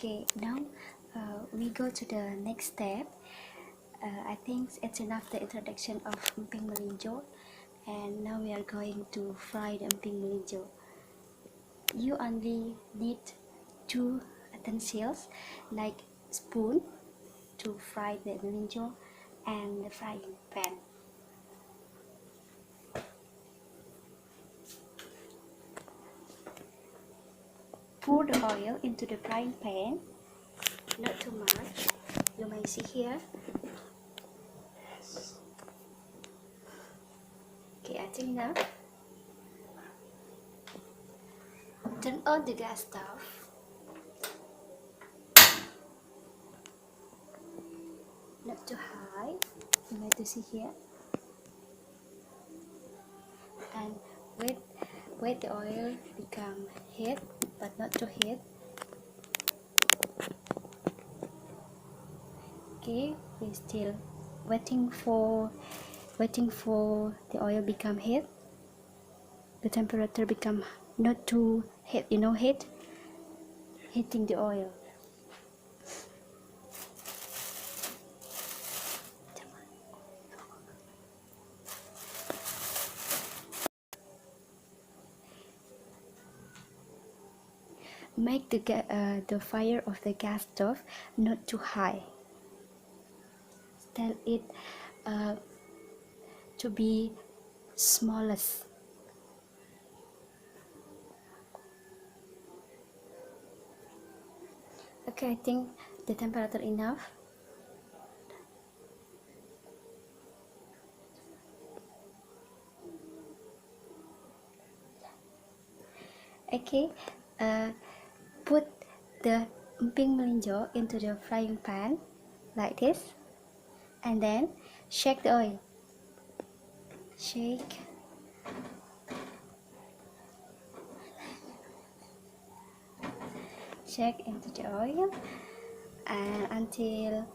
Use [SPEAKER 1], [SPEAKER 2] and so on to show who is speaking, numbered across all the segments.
[SPEAKER 1] Okay, now we go to the next step. I think it's enough the introduction of emping melinjo, and now we are going to fry the emping melinjo. You only need two utensils like spoon to fry the melinjo and the frying pan. Pour the oil into the frying pan, not too much. You may see here. Okay, I think enough. Turn on the gas stove. Not too high. You may to see here. And wait the oil become heat, but not too heat. Okay, we still waiting for the oil become heat. The temperature become not too heat, heating the oil. Make the fire of the gas stove not too high. Tell it to be smallest. Okay, I think the temperature enough. Okay, put the emping melinjo into the frying pan like this, and then shake the oil. Shake. Shake into the oil and until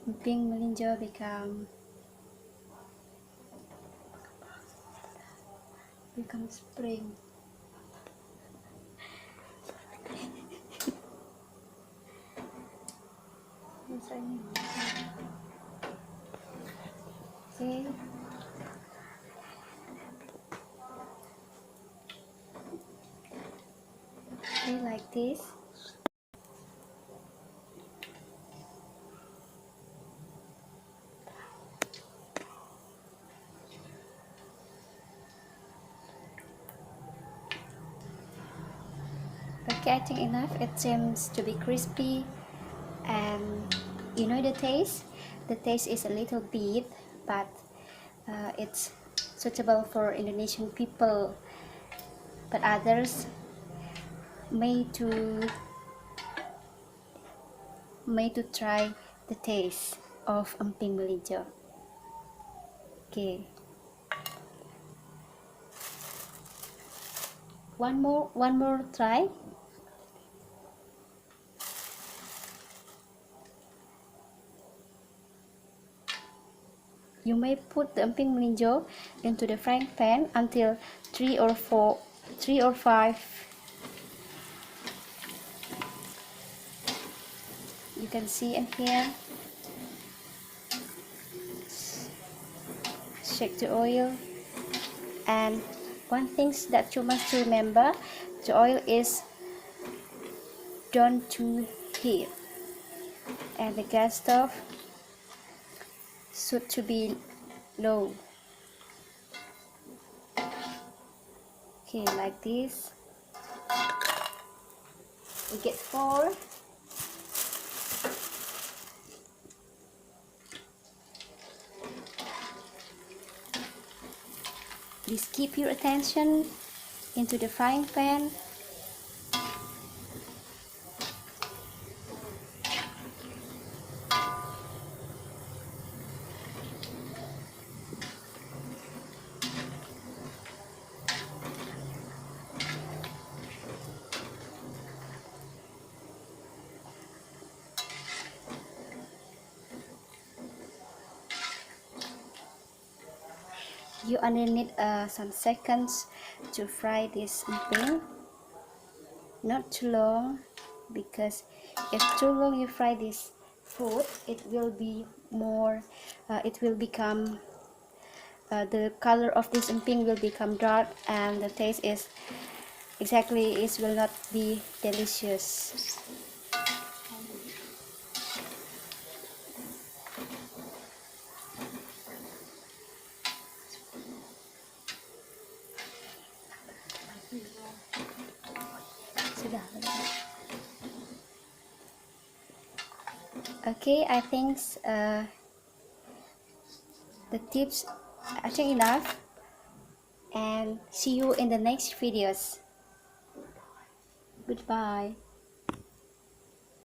[SPEAKER 1] emping melinjo become spring. Okay. Okay, like this. Okay, I think enough. It seems to be crispy, and you know the taste. The taste is a little bit, but it's suitable for Indonesian people. But others may to try the taste of emping melinjo. Okay. One more try. You may put the emping melinjo into the frying pan until 3 or 5. You can see in here. Shake the oil. And one thing that you must remember, the oil is don't too heat, and the gas stove should to be low. Okay, like this. We get 4. Please keep your attention into the frying pan. You only need some seconds to fry this emping, not too long, because if too long you fry this food, it will be more it will become the color of this emping will become dark, and the taste is exactly, it will not be delicious. Sudah. Okay, I think the tips I think enough, and see you in the next videos. Goodbye.